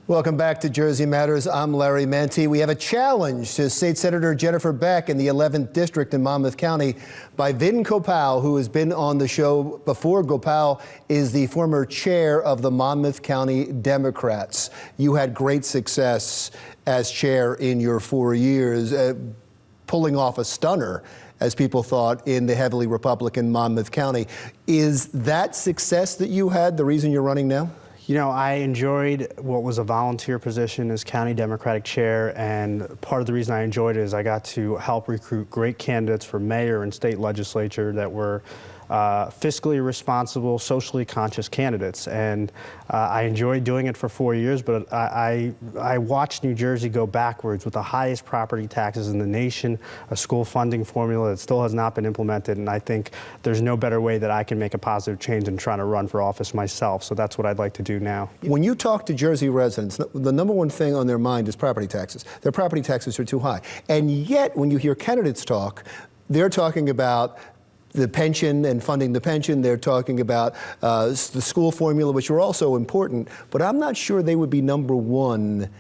Welcome back to Jersey Matters. I'm Larry Mantee. We have a challenge to State Senator Jennifer Beck in the 11th District in Monmouth County by Vin Gopal, who has been on the show before. Gopal is the former chair of the Monmouth County Democrats. You had great success as chair in your 4 years, pulling off a stunner, as people thought, in the heavily Republican Monmouth County. Is that success that you had the reason you're running now? You know, I enjoyed what was a volunteer position as county Democratic chair, and part of the reason I enjoyed it is I got to help recruit great candidates for mayor and state legislature that were fiscally responsible, socially conscious candidates. And I enjoyed doing it for 4 years, but I watched New Jersey go backwards with the highest property taxes in the nation, a school funding formula that still has not been implemented, and I think there's no better way that I can make a positive change than trying to run for office myself. So that's what I'd like to do now. When you talk to Jersey residents, the number one thing on their mind is property taxes. Their property taxes are too high. And yet, when you hear candidates talk, they're talking about the pension and funding the pension. They're talking about the school formula, which are also important, but I'm not sure they would be number one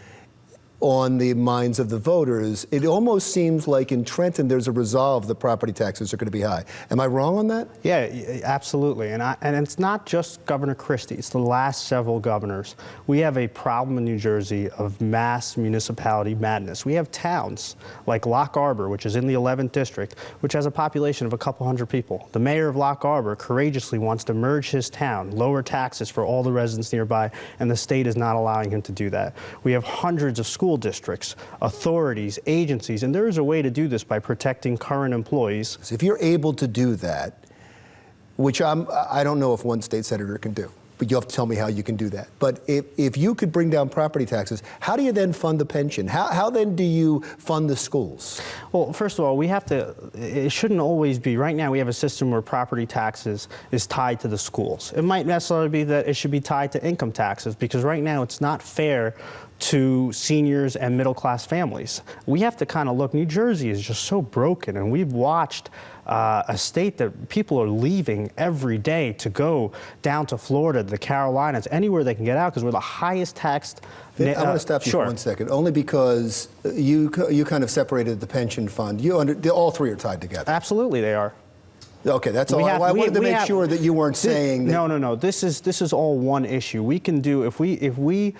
on the minds of the voters. It almost seems like in Trenton there's a resolve that property taxes are going to be high. Am I wrong on that? Yeah, absolutely. And it's not just Governor Christie, it's the last several governors. We have a problem in New Jersey of mass municipality madness. We have towns like Lock Harbor, which is in the 11th District, which has a population of a couple hundred people. The mayor of Lock Harbor courageously wants to merge his town, lower taxes for all the residents nearby, and the state is not allowing him to do that. We have hundreds of school districts, authorities, agencies, and there is a way to do this by protecting current employees. So if you're able to do that, which I don't know if one state senator can do, but you have to tell me how you can do that. But if you could bring down property taxes, how do you then fund the pension? How then do you fund the schools? Well, first of all, we have to, it shouldn't always be, right now we have a system where property taxes is tied to the schools. It might necessarily be that it should be tied to income taxes, because right now it's not fair to seniors and middle-class families. We have to kind of look, New Jersey is just so broken, and we've watched a state that people are leaving every day to go down to Florida, the Carolinas, anywhere they can get out, because we're the highest taxed. I want to stop you for 1 second, only because you kind of separated the pension fund. All three are tied together. Absolutely, they are. Okay, that's all. I wanted to make sure that you weren't saying that. No. This is all one issue. We can do, if we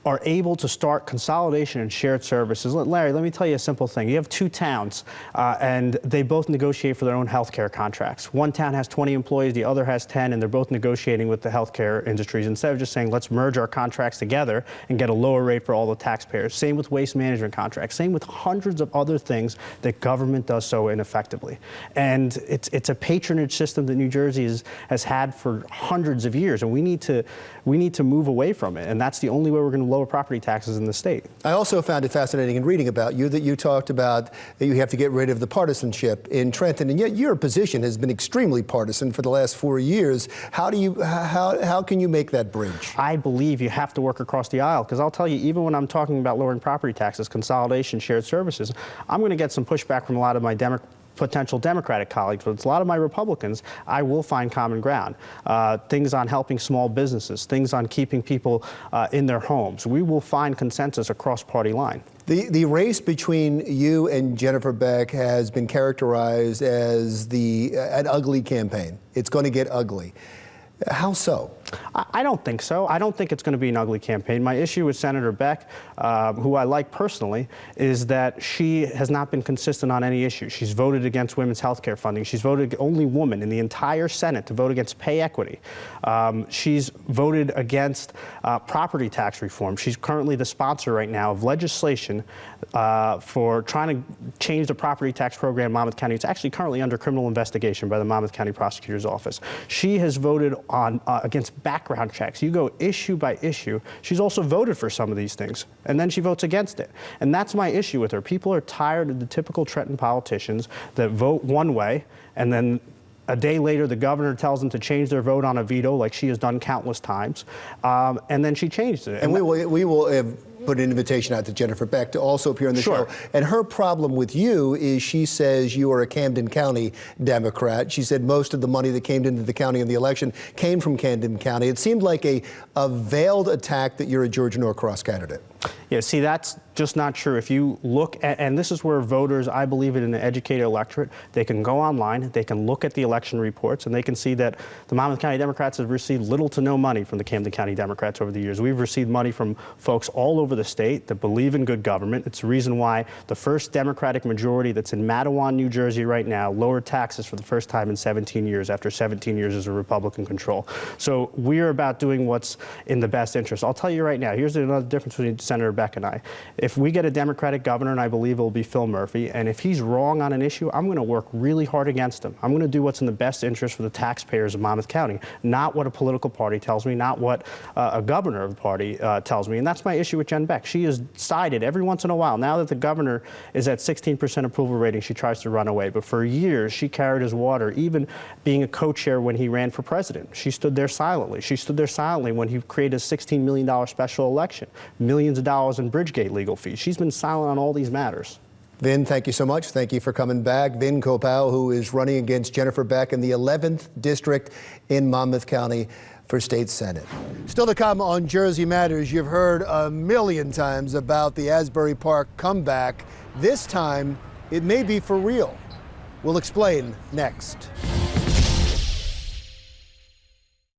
are able to start consolidation and shared services. Larry, let me tell you a simple thing. You have two towns, and they both negotiate for their own healthcare contracts. One town has 20 employees, the other has 10, and they're both negotiating with the healthcare industries instead of just saying, let's merge our contracts together and get a lower rate for all the taxpayers. Same with waste management contracts. Same with hundreds of other things that government does so ineffectively. And it's a patronage system that New Jersey has had for hundreds of years, and we need to move away from it. And that's the only way we're going to lower property taxes in the state. I also found it fascinating in reading about you that you talked about that you have to get rid of the partisanship in Trenton, and yet your position has been extremely partisan for the last 4 years. How can you make that bridge? I believe you have to work across the aisle, because I'll tell you, even when I'm talking about lowering property taxes, consolidation, shared services, I'm going to get some pushback from a lot of my potential Democratic colleagues, but it's a lot of my Republicans. I will find common ground. Things on helping small businesses, things on keeping people in their homes. We will find consensus across party line. The race between you and Jennifer Beck has been characterized as an ugly campaign. It's going to get ugly. How so? I don't think so. I don't think it's going to be an ugly campaign. My issue with Senator Beck, who I like personally, is that she has not been consistent on any issue. She's voted against women's health care funding. She's voted only woman in the entire Senate to vote against pay equity. She's voted against property tax reform. She's currently the sponsor right now of legislation for trying to change the property tax program in Monmouth County. It's actually currently under criminal investigation by the Monmouth County Prosecutor's Office. She has voted on against background checks. You go issue by issue. She's also voted for some of these things, and then she votes against it. And that's my issue with her. People are tired of the typical Trenton politicians that vote one way, and then a day later the governor tells them to change their vote on a veto, like she has done countless times, and then she changed it. And we will put an invitation out to Jennifer Beck to also appear on the Sure. show. And her problem with you is she says you are a Camden County Democrat. She said most of the money that came into the county in the election came from Camden County. It seemed like a veiled attack that you're a Georgia Norcross candidate. Yeah, see, that's just not true. If you look at, and this is where voters, I believe in an educated electorate, they can go online, they can look at the election reports, and they can see that the Monmouth County Democrats have received little to no money from the Camden County Democrats over the years. We've received money from folks all over the state that believe in good government. It's the reason why the first Democratic majority that's in Matawan, New Jersey right now lowered taxes for the first time in 17 years after 17 years as a Republican control. So we're about doing what's in the best interest. I'll tell you right now, here's another difference between Senator Beck and I. If we get a Democratic governor, and I believe it will be Phil Murphy, and if he's wrong on an issue, I'm going to work really hard against him. I'm going to do what's in the best interest for the taxpayers of Monmouth County, not what a political party tells me, not what a governor of the party tells me. And that's my issue with Jen Beck. She has sided every once in a while. Now that the governor is at 16% approval rating, she tries to run away. But for years, she carried his water, even being a co-chair when he ran for president. She stood there silently. She stood there silently when he created a $16 million special election, millions of dollars in Bridgegate legal fees. She's been silent on all these matters. Vin, thank you so much. Thank you for coming back. Vin Gopal, who is running against Jennifer Beck in the 11th district in Monmouth County for state senate. Still to come on Jersey Matters, you've heard a million times about the Asbury Park comeback. This time, it may be for real. We'll explain next.